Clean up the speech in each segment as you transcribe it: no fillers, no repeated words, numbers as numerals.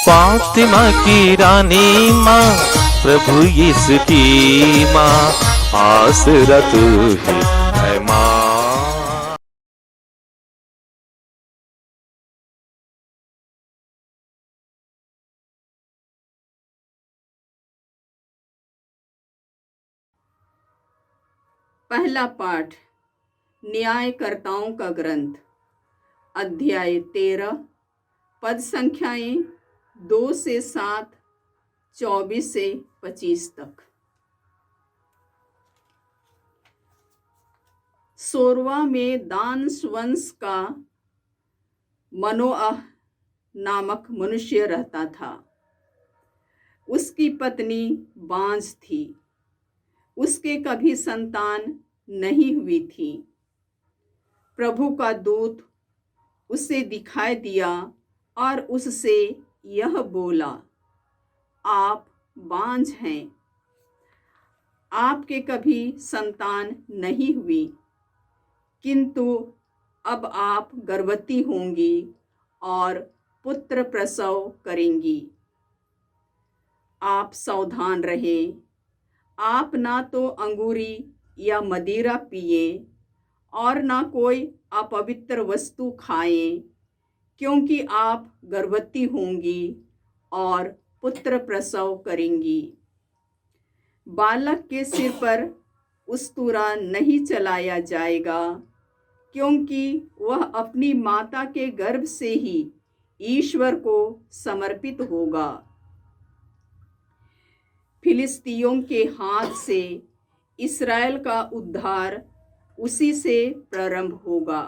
फातिमा की रानी माँ, प्रभु यीशु की माँ, आसरा तू ही है माँ। पहला पाठ न्यायकर्ताओं का ग्रंथ, अध्याय 13, पद संख्याएं 2 से 7, 24 से 25 तक। सोरवा में दांस वंश का मनोअह नामक मनुष्य रहता था। उसकी पत्नी बांझ थी, उसके कभी संतान नहीं हुई थी। प्रभु का दूत उसे दिखाई दिया और उससे यह बोला, आप बांझ हैं, आपके कभी संतान नहीं हुई, किंतु अब आप गर्भवती होंगी और पुत्र प्रसव करेंगी। आप सावधान रहें, आप ना तो अंगूरी या मदिरा पिए और ना कोई अपवित्र वस्तु खाएं, क्योंकि आप गर्भवती होंगी और पुत्र प्रसव करेंगी। बालक के सिर पर उस्तूरा नहीं चलाया जाएगा, क्योंकि वह अपनी माता के गर्भ से ही ईश्वर को समर्पित होगा। फिलिस्तियों के हाथ से इस्राएल का उद्धार उसी से प्रारंभ होगा।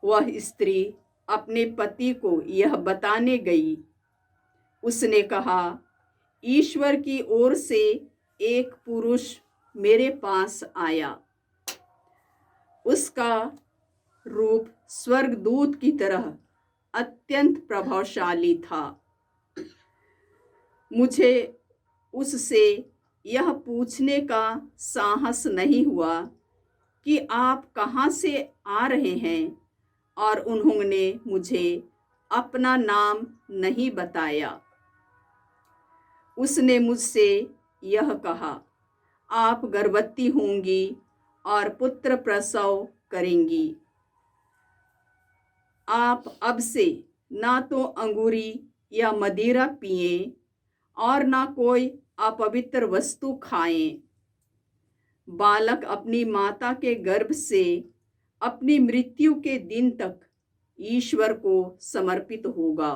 वह स्त्री अपने पति को यह बताने गई। उसने कहा, ईश्वर की ओर से एक पुरुष मेरे पास आया। उसका रूप स्वर्गदूत की तरह अत्यंत प्रभावशाली था। मुझे उससे यह पूछने का साहस नहीं हुआ कि आप कहाँ से आ रहे हैं, और उन्होंने मुझे अपना नाम नहीं बताया। उसने मुझसे यह कहा, आप गर्भवती होंगी और पुत्र प्रसव करेंगी। आप अब से ना तो अंगूरी या मदिरा पिएं और ना कोई अपवित्र वस्तु खाएं। बालक अपनी माता के गर्भ से अपनी मृत्यु के दिन तक ईश्वर को समर्पित होगा।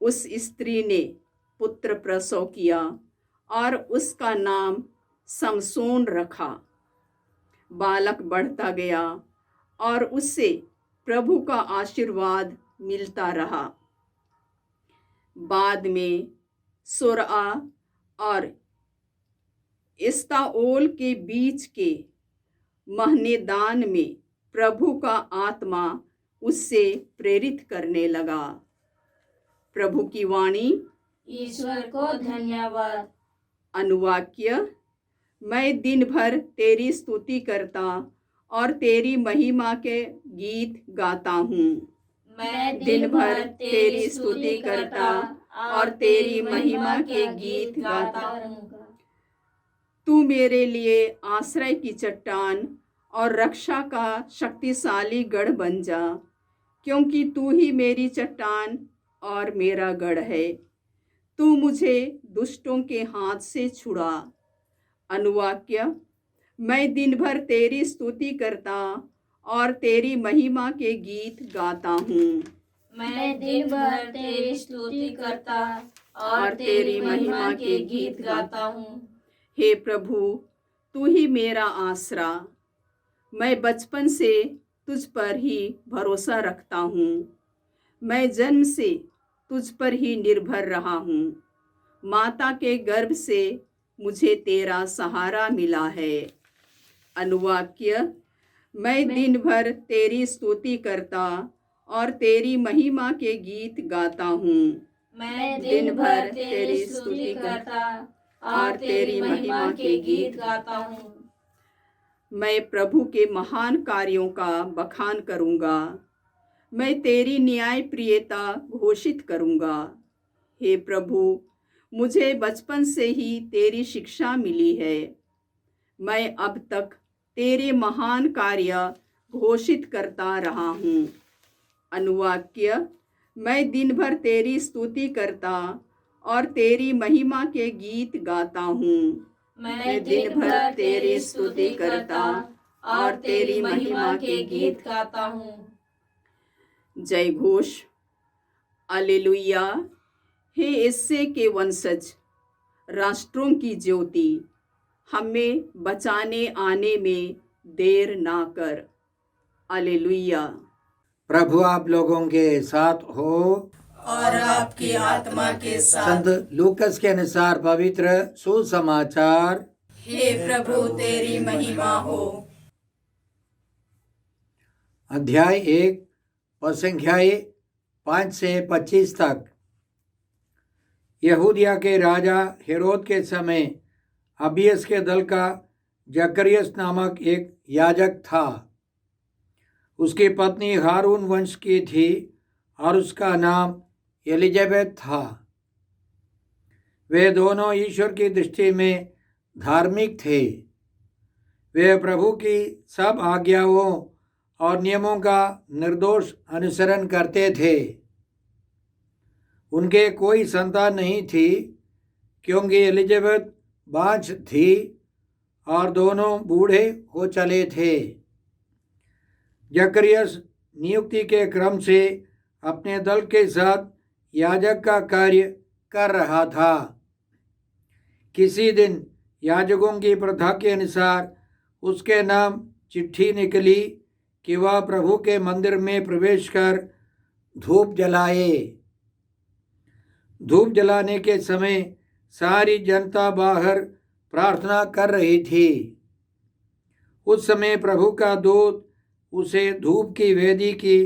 उस स्त्री ने पुत्र प्रसव किया और उसका नाम समसोन रखा। बालक बढ़ता गया और उससे प्रभु का आशीर्वाद मिलता रहा। बाद में सोरआ और एस्ताओल के बीच के महनेदान में प्रभु का आत्मा उससे प्रेरित करने लगा। प्रभु की वाणी। ईश्वर को धन्यवाद। अनुवाक्य। मैं दिन भर तेरी स्तुति करता और तेरी महिमा के गीत गाता हूँ। मैं दिन भर तेरी स्तुति करता और तेरी महिमा के गीत गाता रहूँगा। तू मेरे लिए आश्रय की चट्टान और रक्षा का शक्तिशाली गढ़ बन जा, क्योंकि तू ही मेरी चट्टान और मेरा गढ़ है। तू मुझे दुष्टों के हाथ से छुड़ा। अनुवाक्य। मैं दिन भर तेरी स्तुति करता और तेरी महिमा के गीत गाता हूँ। मैं दिन भर तेरी स्तुति करता और तेरी महिमा के गीत गाता हूँ। हे प्रभु, तू ही मेरा आसरा। मैं बचपन से तुझ पर ही भरोसा रखता हूँ। मैं जन्म से तुझ पर ही निर्भर रहा हूँ। माता के गर्भ से मुझे तेरा सहारा मिला है। अनुवाक्य। मैं दिन भर तेरी स्तुति करता और तेरी महिमा के गीत गाता हूँ। मैं दिन भर तेरी स्तुति करता और तेरी महिमा के गीत गाता हूँ। मैं प्रभु के महान कार्यों का बखान करूँगा। मैं तेरी न्याय प्रियता घोषित करूँगा। हे प्रभु, मुझे बचपन से ही तेरी शिक्षा मिली है। मैं अब तक तेरे महान कार्य घोषित करता रहा हूँ। अनुवाक्य: मैं दिन भर तेरी स्तुति करता और तेरी महिमा के गीत गाता हूँ। मैं दिन भर तेरी स्तुति करता और तेरी महिमा के गीत गाता हूँ। जय घोष। alleluia। हे यिशै के वंशज, राष्ट्रों की ज्योति, हमें बचाने आने में देर ना कर। alleluia। प्रभु आप लोगों के साथ हो और आपकी आत्मा के साथ। संत लूकस के अनुसार पवित्र सुसमाचार। हे प्रभु, तेरी महिमा हो। अध्याय 1 पदसंख्याएं 5 से 25 तक। यहूदिया के राजा हेरोद के समय अबियस के दल का जकरियस नामक एक याजक था। उसकी पत्नी हारून वंश की थी और उसका नाम एलिजाबेथ था। वे दोनों ईश्वर की दृष्टि में धार्मिक थे। वे प्रभु की सब आज्ञाओं और नियमों का निर्दोष अनुसरण करते थे। उनके कोई संतान नहीं थी, क्योंकि एलिजाबेथ बांझ थी और दोनों बूढ़े हो चले थे। जकरियस नियुक्ति के क्रम से अपने दल के साथ याजक का कार्य कर रहा था। किसी दिन याजकों की प्रथा के अनुसार उसके नाम चिट्ठी निकली कि वह प्रभु के मंदिर में प्रवेश कर धूप जलाए। धूप जलाने के समय सारी जनता बाहर प्रार्थना कर रही थी। उस समय प्रभु का दूत उसे धूप की वेदी की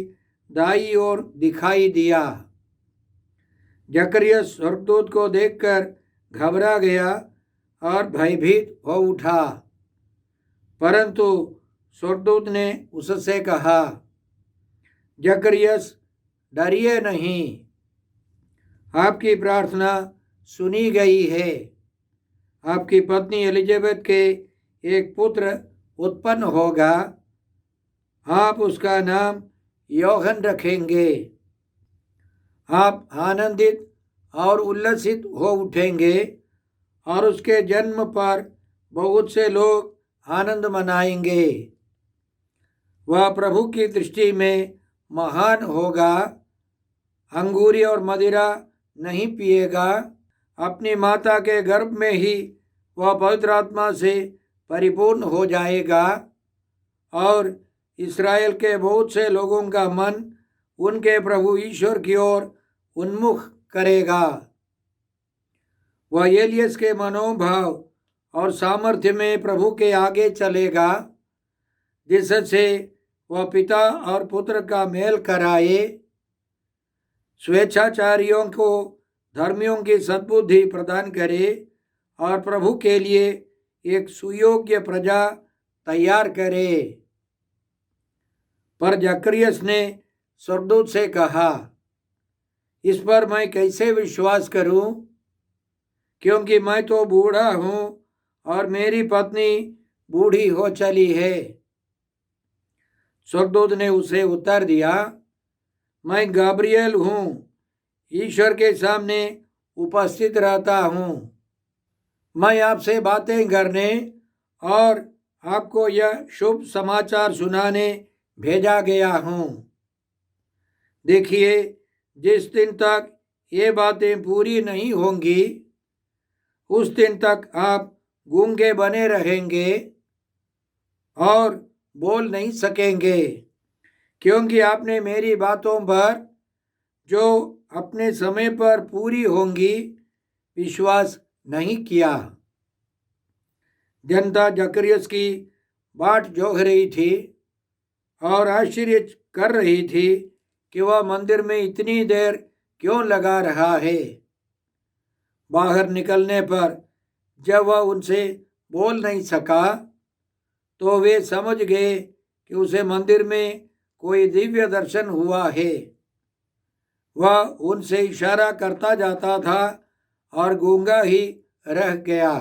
दाईं ओर दिखाई दिया। जकरियस स्वर्गदूत को देखकर घबरा गया और भयभीत हो उठा। परंतु स्वर्गदूत ने उससे कहा, जकरियस, डरिए नहीं, आपकी प्रार्थना सुनी गई है। आपकी पत्नी एलिजाबेथ के एक पुत्र उत्पन्न होगा। आप उसका नाम यूहन्ना रखेंगे। आप आनंदित और उल्लसित हो उठेंगे और उसके जन्म पर बहुत से लोग आनंद मनाएंगे। वह प्रभु की दृष्टि में महान होगा। अंगूरी और मदिरा नहीं पिएगा। अपनी माता के गर्भ में ही वह पवित्र आत्मा से परिपूर्ण हो जाएगा और इस्राएल के बहुत से लोगों का मन उनके प्रभु ईश्वर की ओर उन्मुख करेगा। वह एलियस के मनोभाव और सामर्थ्य में प्रभु के आगे चलेगा, जिससे वह पिता और पुत्र का मेल कराए, स्वेच्छाचारियों को धर्मियों की सद्बुद्धि प्रदान करे और प्रभु के लिए एक सुयोग्य प्रजा तैयार करे। पर जकरियस ने स्वर्गदूत से कहा, इस पर मैं कैसे विश्वास करूं, क्योंकि मैं तो बूढ़ा हूं और मेरी पत्नी बूढ़ी हो चली है। स्वर्गदूत ने उसे उत्तर दिया, मैं गाब्रिएल हूं, ईश्वर के सामने उपस्थित रहता हूं। मैं आपसे बातें करने और आपको यह शुभ समाचार सुनाने भेजा गया हूं। देखिए, जिस दिन तक ये बातें पूरी नहीं होंगी, उस दिन तक आप गूंगे बने रहेंगे और बोल नहीं सकेंगे, क्योंकि आपने मेरी बातों पर, जो अपने समय पर पूरी होंगी, विश्वास नहीं किया। जनता जकरियस की बाट जोह रही थी और आश्चर्य कर रही थी कि वह मंदिर में इतनी देर क्यों लगा रहा है। बाहर निकलने पर जब वह उनसे बोल नहीं सका, तो वे समझ गए कि उसे मंदिर में कोई दिव्य दर्शन हुआ है। वह उनसे इशारा करता जाता था और गूंगा ही रह गया।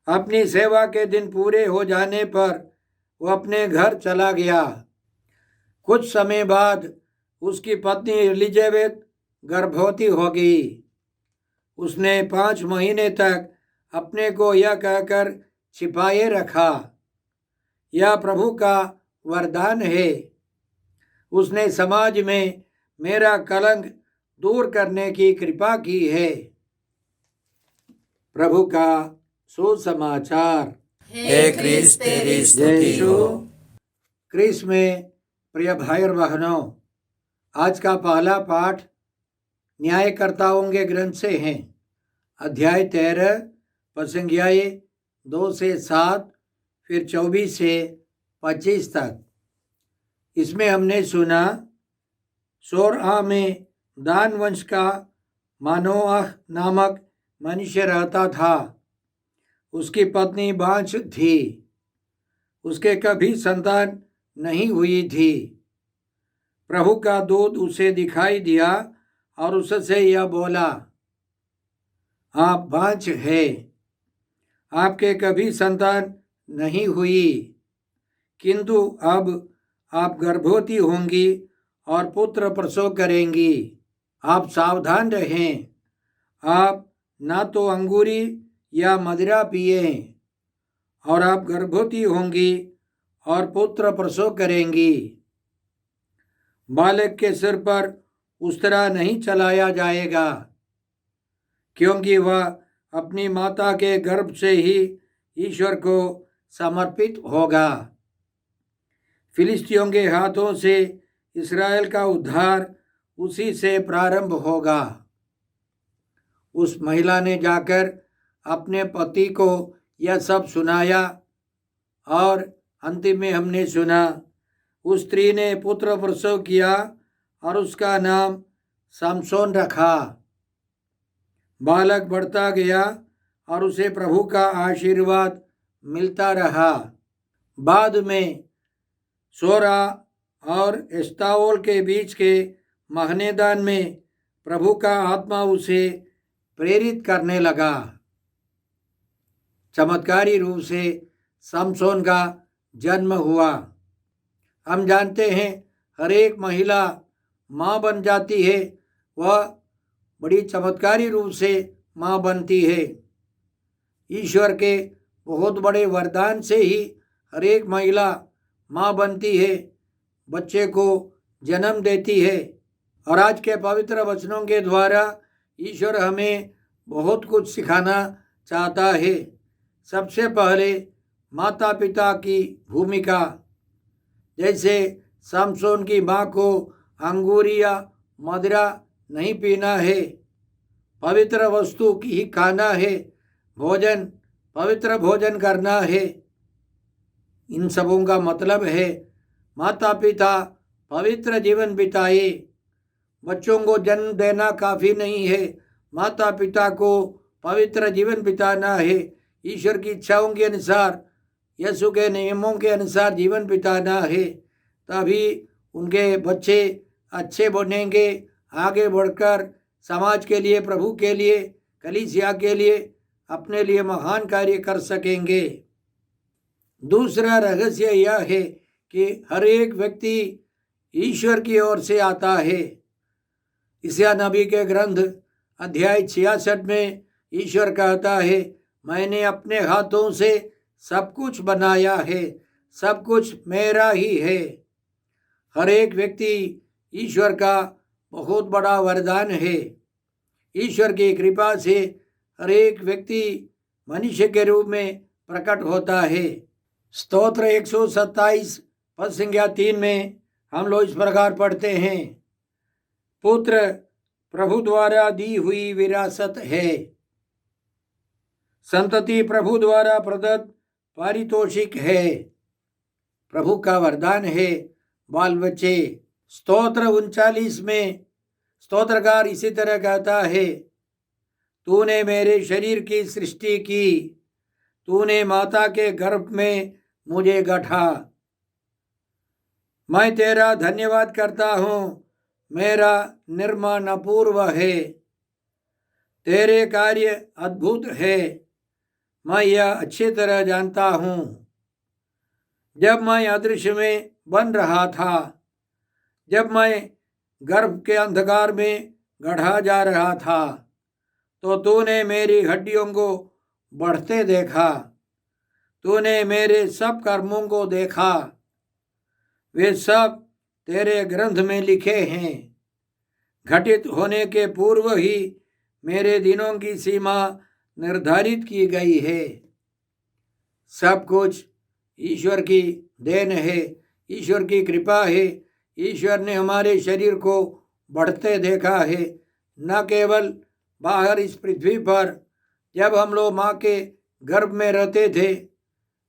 अपनी सेवा के दिन पूरे हो जाने पर वह अपने घर चला गया। कुछ समय बाद उसकी पत्नी एलिजाबेथ गर्भवती हो गई। उसने 5 महीने तक अपने को यह कहकर छिपाए रखा, यह प्रभु का वरदान है। उसने समाज में मेरा कलंक दूर करने की कृपा की है। प्रभु का सुसमाचार। हे क्रिस्त तेरी स्तुति हो। क्रिस्त में प्रिय भाई और बहनों, आज का पहला पाठ न्यायकर्ताओं के ग्रंथ से है। अध्याय 13 प्रसंगियाए 2 से 7, फिर 24 से 25 तक। इसमें हमने सुना सोरआ में दान वंश का मानोआह नामक मनुष्य रहता था। उसकी पत्नी बांझ थी, उसके कभी संतान नहीं हुई थी। प्रभु का दूत उसे दिखाई दिया और उससे यह बोला, आप बांझ है, आपके कभी संतान नहीं हुई, किंतु अब आप गर्भवती होंगी और पुत्र प्रसव करेंगी। आप सावधान रहें, आप ना तो अंगूरी या मदिरा पिए, और आप गर्भवती होंगी और पुत्र प्रसव करेंगी। बालक के सिर पर उस्तरा नहीं चलाया जाएगा, क्योंकि वह अपनी माता के गर्भ से ही ईश्वर को समर्पित होगा। फिलिस्तियों के हाथों से इस्राएल का उद्धार उसी से प्रारंभ होगा। उस महिला ने जाकर अपने पति को यह सब सुनाया और अंतिम में हमने सुना उस स्त्री ने पुत्र प्रसव किया और उसका नाम समसोन रखा। बालक बढ़ता गया और उसे प्रभु का आशीर्वाद मिलता रहा। बाद में सोरा और एस्ताओल के बीच के महनेदान में प्रभु का आत्मा उसे प्रेरित करने लगा। चमत्कारी रूप से समसोन का जन्म हुआ। हम जानते हैं हर एक महिला माँ बन जाती है, वह बड़ी चमत्कारी रूप से माँ बनती है। ईश्वर के बहुत बड़े वरदान से ही हर एक महिला माँ बनती है, बच्चे को जन्म देती है। और आज के पवित्र वचनों के द्वारा ईश्वर हमें बहुत कुछ सिखाना चाहता है। सबसे पहले माता पिता की भूमिका। जैसे समसोन की माँ को अंगूर या मदिरा नहीं पीना है, पवित्र वस्तु की ही खाना है, भोजन पवित्र भोजन करना है। इन सबों का मतलब है माता पिता पवित्र जीवन बिताए। बच्चों को जन्म देना काफ़ी नहीं है, माता पिता को पवित्र जीवन बिताना है। ईश्वर की इच्छाओं के अनुसार, यीशु के नियमों के अनुसार जीवन बिताना है, तभी उनके बच्चे अच्छे बनेंगे, आगे बढ़कर समाज के लिए, प्रभु के लिए, कलीसिया के लिए, अपने लिए महान कार्य कर सकेंगे। दूसरा रहस्य यह है कि हर एक व्यक्ति ईश्वर की ओर से आता है। यशायाह नबी के ग्रंथ अध्याय 66 में ईश्वर कहता है, मैंने अपने हाथों से सब कुछ बनाया है, सब कुछ मेरा ही है। हर एक व्यक्ति ईश्वर का बहुत बड़ा वरदान है। ईश्वर की कृपा से हर एक व्यक्ति मनुष्य के रूप में प्रकट होता है। स्तोत्र 127 पद संख्या 3 में हम लोग इस प्रकार पढ़ते हैं, पुत्र प्रभु द्वारा दी हुई विरासत है, संतति प्रभु द्वारा प्रदत्त पारितोषिक है। प्रभु का वरदान है बाल बच्चे। स्तोत्र 39 में स्तोत्रकार इसी तरह कहता है, तूने मेरे शरीर की सृष्टि की, तूने माता के गर्भ में मुझे गढ़ा। मैं तेरा धन्यवाद करता हूँ। मेरा निर्माण अपूर्व है, तेरे कार्य अद्भुत है, मैं यह अच्छी तरह जानता हूँ। जब मैं अदृश्य में बन रहा था, जब मैं गर्भ के अंधकार में गढ़ा जा रहा था, तो तूने मेरी हड्डियों को बढ़ते देखा। तूने मेरे सब कर्मों को देखा, वे सब तेरे ग्रंथ में लिखे हैं। घटित होने के पूर्व ही मेरे दिनों की सीमा निर्धारित की गई है। सब कुछ ईश्वर की देन है, ईश्वर की कृपा है। ईश्वर ने हमारे शरीर को बढ़ते देखा है, न केवल बाहर इस पृथ्वी पर। जब हम लोग माँ के गर्भ में रहते थे,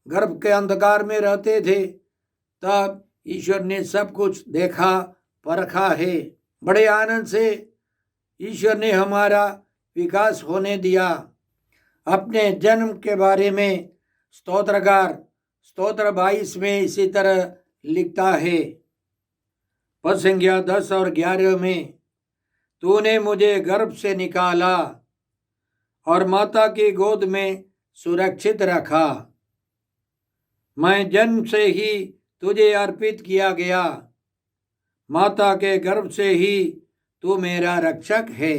गर्भ के अंधकार में रहते थे, तब ईश्वर ने सब कुछ देखा, परखा है। बड़े आनंद से ईश्वर ने हमारा विकास होने दिया। अपने जन्म के बारे में स्तोत्रकार स्तोत्र 22 में इसी तरह लिखता है, पद संख्या 10 और 11 में, तूने मुझे गर्भ से निकाला और माता की गोद में सुरक्षित रखा। मैं जन्म से ही तुझे अर्पित किया गया, माता के गर्भ से ही तू मेरा रक्षक है।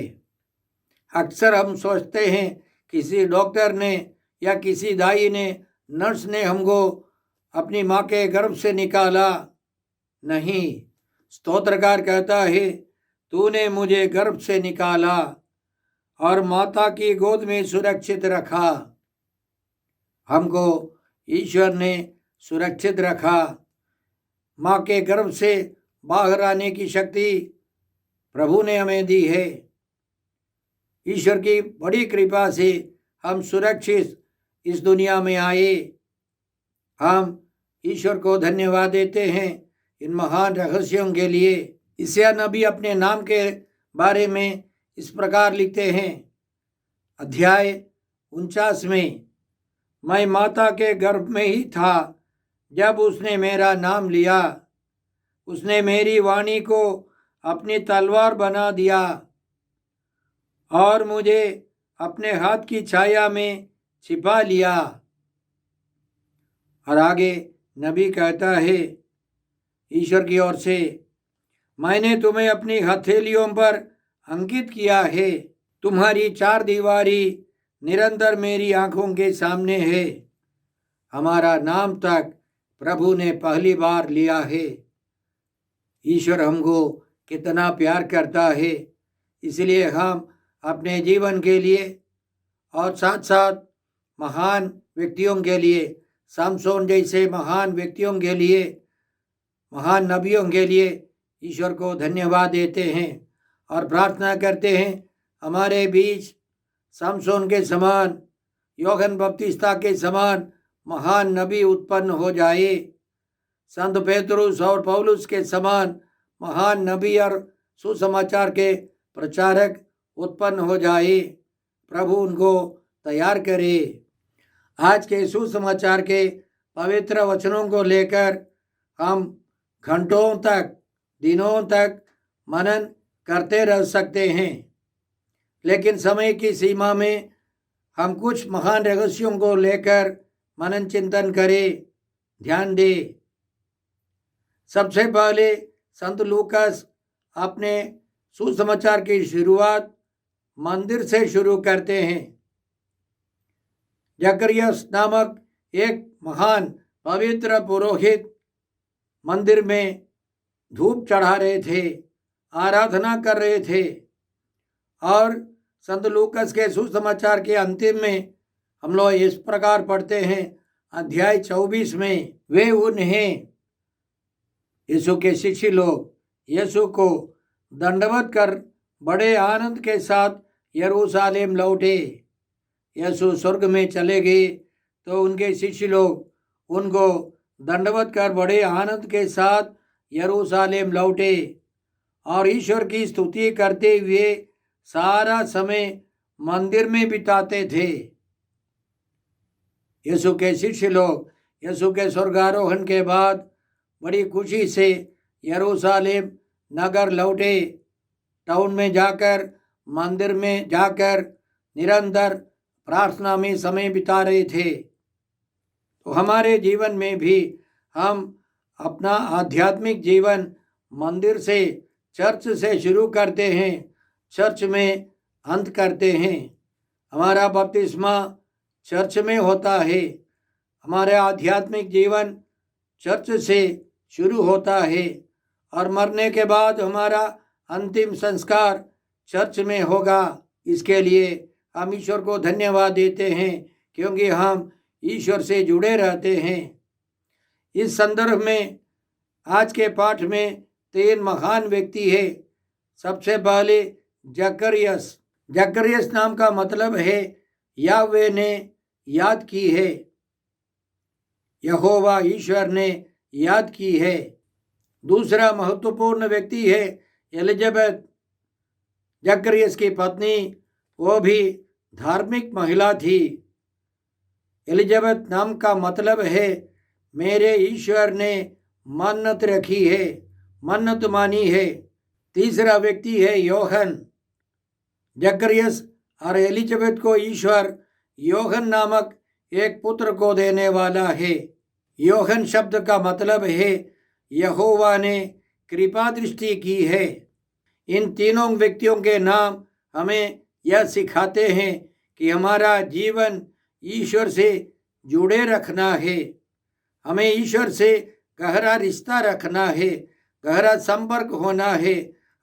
अक्सर हम सोचते हैं किसी डॉक्टर ने या किसी दाई ने, नर्स ने हमको अपनी माँ के गर्भ से निकाला। नहीं, स्तोत्रकार कहता है, तूने मुझे गर्भ से निकाला और माता की गोद में सुरक्षित रखा। हमको ईश्वर ने सुरक्षित रखा। माँ के गर्भ से बाहर आने की शक्ति प्रभु ने हमें दी है। ईश्वर की बड़ी कृपा से हम सुरक्षित इस दुनिया में आए। हम ईश्वर को धन्यवाद देते हैं इन महान रहस्यों के लिए। यशायाह नबी अपने नाम के बारे में इस प्रकार लिखते हैं, अध्याय 49 में, मैं माता के गर्भ में ही था जब उसने मेरा नाम लिया। उसने मेरी वाणी को अपनी तलवार बना दिया और मुझे अपने हाथ की छाया में छिपा लिया। और आगे नबी कहता है ईश्वर की ओर से, मैंने तुम्हें अपनी हथेलियों पर अंकित किया है। तुम्हारी चार दीवारी निरंतर मेरी आंखों के सामने है। हमारा नाम तक प्रभु ने पहली बार लिया है। ईश्वर हमको कितना प्यार करता है, इसलिए हम अपने जीवन के लिए और साथ साथ महान व्यक्तियों के लिए, समसोन जैसे महान व्यक्तियों के लिए, महान नबियों के लिए ईश्वर को धन्यवाद देते हैं और प्रार्थना करते हैं हमारे बीच समसोन के समान, यूहन्ना बपतिस्ता के समान महान नबी उत्पन्न हो जाए। संत पेतरुस और पौलुस के समान महान नबी और सुसमाचार के प्रचारक उत्पन्न हो जाए। प्रभु उनको तैयार करे। आज के सुसमाचार के पवित्र वचनों को लेकर हम घंटों तक, दिनों तक मनन करते रह सकते हैं, लेकिन समय की सीमा में हम कुछ महान रहस्यों को लेकर मनन चिंतन करें, ध्यान दें। सबसे पहले संत लूकास अपने सुसमाचार की शुरुआत मंदिर से शुरू करते हैं। जकरियास नामक एक महान पवित्र पुरोहित मंदिर में धूप चढ़ा रहे थे, आराधना कर रहे थे। और संत लूकास के सुसमाचार के अंतिम में हम लोग इस प्रकार पढ़ते हैं, अध्याय 24 में, वे उन्हें, यीशु के शिष्य लोग, यीशु को दंडवत कर बड़े आनंद के साथ यरूशलेम लौटे। यीशु स्वर्ग में चले गए तो उनके शिष्य लोग उनको दंडवत कर बड़े आनंद के साथ यरूशलेम लौटे और ईश्वर की स्तुति करते हुए सारा समय मंदिर में बिताते थे। यीशु के शिष्य लोग यीशु के स्वर्गारोहण के बाद बड़ी खुशी से यरूशलेम नगर लौटे। टाउन में जाकर, मंदिर में जाकर निरंतर प्रार्थना में समय बिता रहे थे। तो हमारे जीवन में भी हम अपना आध्यात्मिक जीवन मंदिर से, चर्च से शुरू करते हैं, चर्च में अंत करते हैं। हमारा बपतिस्मा चर्च में होता है। हमारा आध्यात्मिक जीवन चर्च से शुरू होता है और मरने के बाद हमारा अंतिम संस्कार चर्च में होगा। इसके लिए हम ईश्वर को धन्यवाद देते हैं क्योंकि हम ईश्वर से जुड़े रहते हैं। इस संदर्भ में आज के पाठ में 3 महान व्यक्ति है। सबसे पहले जकरियस। जकरियस नाम का मतलब है याहवेह ने याद की है, यहोवा ईश्वर ने याद की है। दूसरा महत्वपूर्ण व्यक्ति है एलिजाबेथ, जकरियस की पत्नी। वो भी धार्मिक महिला थी। एलिजाबेथ नाम का मतलब है मेरे ईश्वर ने मन्नत रखी है, मन्नत मानी है। तीसरा व्यक्ति है योहन। जकरियस और एलिजाबेथ को ईश्वर योहन नामक एक पुत्र को देने वाला है। योहन शब्द का मतलब है यहोवा ने कृपा दृष्टि की है। इन तीनों व्यक्तियों के नाम हमें यह सिखाते हैं कि हमारा जीवन ईश्वर से जुड़े रखना है। हमें ईश्वर से गहरा रिश्ता रखना है, गहरा संपर्क होना है।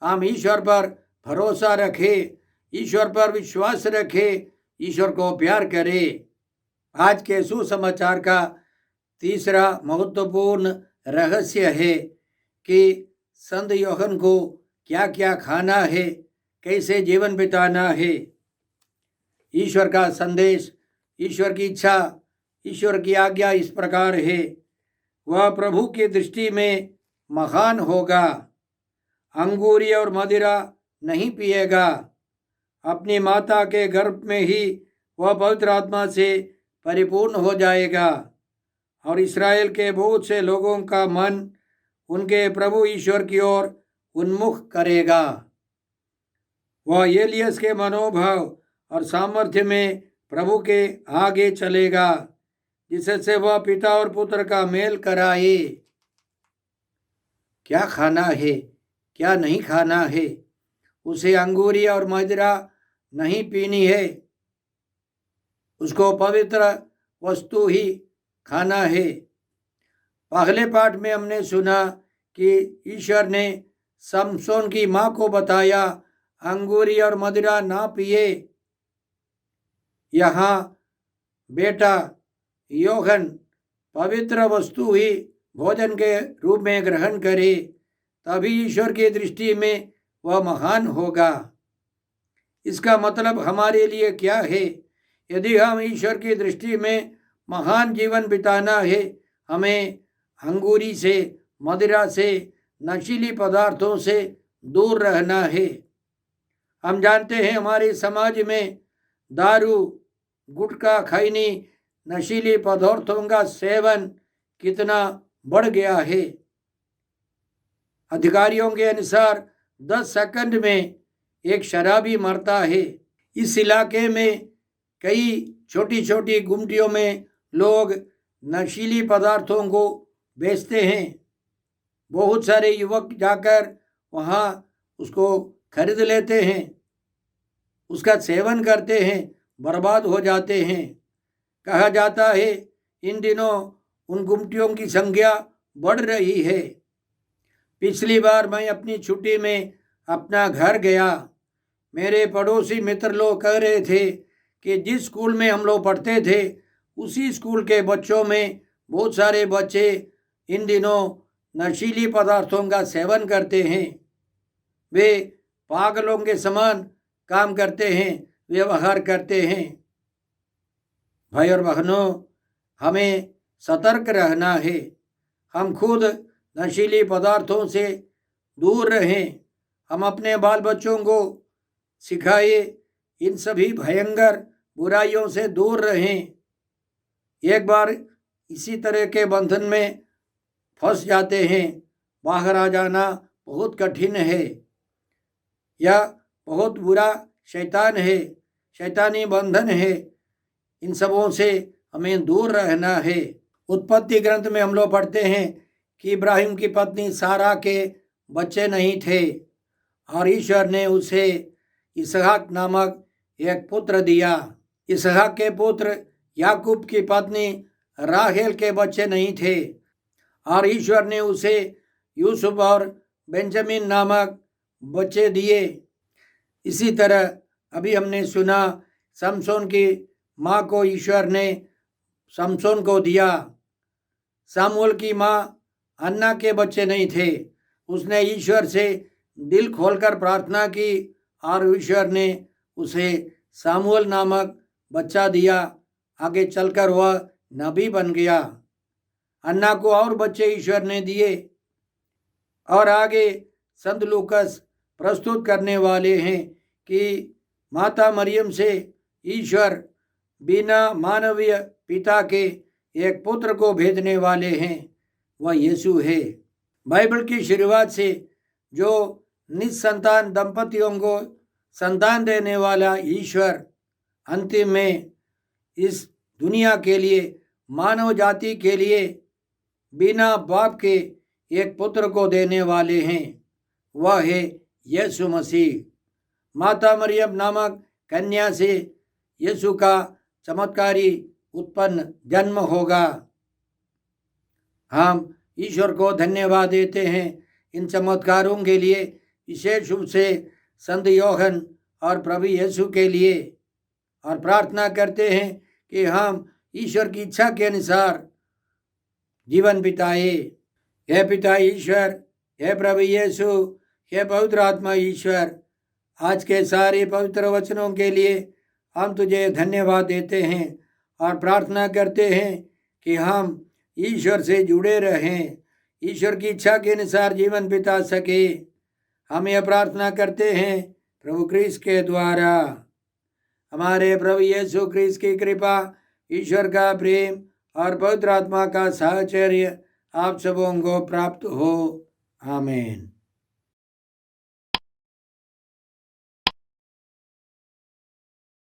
हम ईश्वर पर भरोसा रखें, ईश्वर पर विश्वास रखें, ईश्वर को प्यार करें। आज के सुसमाचार का तीसरा महत्वपूर्ण रहस्य है कि संत योहन को क्या क्या खाना है, कैसे जीवन बिताना है। ईश्वर का संदेश, ईश्वर की इच्छा, ईश्वर की आज्ञा इस प्रकार है। वह प्रभु की दृष्टि में महान होगा, अंगूरी और मदिरा नहीं पिएगा। अपनी माता के गर्भ में ही वह पवित्र आत्मा से परिपूर्ण हो जाएगा और इस्राएल के बहुत से लोगों का मन उनके प्रभु ईश्वर की ओर उन्मुख करेगा। वह एलियस के मनोभाव और सामर्थ्य में प्रभु के आगे चलेगा, जिससे वह पिता और पुत्र का मेल कराए। क्या खाना है, क्या नहीं खाना है। उसे अंगूरी और मदिरा नहीं पीनी है, उसको पवित्र वस्तु ही खाना है। पहले पाठ में हमने सुना कि ईश्वर ने समसोन की माँ को बताया अंगूरी और मदिरा ना पिए। यहाँ बेटा योहन पवित्र वस्तु ही भोजन के रूप में ग्रहण करे, तभी ईश्वर की दृष्टि में वह महान होगा। इसका मतलब हमारे लिए क्या है? यदि हम ईश्वर की दृष्टि में महान जीवन बिताना है, हमें अंगूरी से, मदिरा से, नशीली पदार्थों से दूर रहना है। हम जानते हैं हमारे समाज में दारू, गुटखा, खैनी, नशीली पदार्थों का सेवन कितना बढ़ गया है। अधिकारियों के अनुसार 10 सेकंड में एक शराबी मरता है। इस इलाके में कई छोटी छोटी गुमटियों में लोग नशीली पदार्थों को बेचते हैं। बहुत सारे युवक जाकर वहाँ उसको खरीद लेते हैं, उसका सेवन करते हैं, बर्बाद हो जाते हैं। कहा जाता है इन दिनों उन गुमटियों की संख्या बढ़ रही है। पिछली बार मैं अपनी छुट्टी में अपना घर गया। मेरे पड़ोसी मित्र लोग कह रहे थे कि जिस स्कूल में हम लोग पढ़ते थे उसी स्कूल के बच्चों में बहुत सारे बच्चे इन दिनों नशीली पदार्थों का सेवन करते हैं। वे पागलों के समान काम करते हैं, व्यवहार करते हैं। भाई और बहनों, हमें सतर्क रहना है। हम खुद नशीली पदार्थों से दूर रहें। हम अपने बाल बच्चों को सिखाए इन सभी भयंकर बुराइयों से दूर रहें। एक बार इसी तरह के बंधन में फंस जाते हैं, बाहर आ जाना बहुत कठिन है। यह बहुत बुरा शैतान है, शैतानी बंधन है। इन सबों से हमें दूर रहना है। उत्पत्ति ग्रंथ में हम लोग पढ़ते हैं कि इब्राहिम की पत्नी सारा के बच्चे नहीं थे और ईश्वर ने उसे इसहाक नामक एक पुत्र दिया। इसहाक के पुत्र याकूब की पत्नी राहेल के बच्चे नहीं थे और ईश्वर ने उसे यूसुफ और बेंजामिन नामक बच्चे दिए। इसी तरह अभी हमने सुना समसोन की माँ को ईश्वर ने समसोन को दिया। सामुएल की माँ अन्ना के बच्चे नहीं थे। उसने ईश्वर से दिल खोलकर प्रार्थना की और ईश्वर ने उसे सामुएल नामक बच्चा दिया। आगे चलकर वह नबी बन गया। अन्ना को और बच्चे ईश्वर ने दिए। और आगे संत लूकस प्रस्तुत करने वाले हैं कि माता मरियम से ईश्वर बिना मानवीय पिता के एक पुत्र को भेजने वाले हैं, वह यीशु है। बाइबल की शुरुआत से जो निसंतान दंपतियों को संतान देने वाला ईश्वर अंतिम में इस दुनिया के लिए, मानव जाति के लिए बिना बाप के एक पुत्र को देने वाले हैं, वह है यीशु मसीह। माता मरियम नामक कन्या से यीशु का चमत्कारी उत्पन्न जन्म होगा। हम ईश्वर को धन्यवाद देते हैं इन चमत्कारों के लिए, विशेष रूप से संत यूहन्ना और प्रभु यीशु के लिए, और प्रार्थना करते हैं कि हम ईश्वर की इच्छा के अनुसार जीवन बिताए। हे पिता ईश्वर, हे प्रभु यीशु, हे पवित्र आत्मा ईश्वर, आज के सारे पवित्र वचनों के लिए हम तुझे धन्यवाद देते हैं और प्रार्थना करते हैं कि हम ईश्वर से जुड़े रहें, ईश्वर की इच्छा के अनुसार जीवन बिता सके। हम यह प्रार्थना करते हैं प्रभु क्रिस्त के द्वारा। हमारे प्रभु यीशु क्रिस्त की कृपा, ईश्वर का प्रेम और पवित्र आत्मा का साहचर्य आप सबों को प्राप्त हो। आमीन।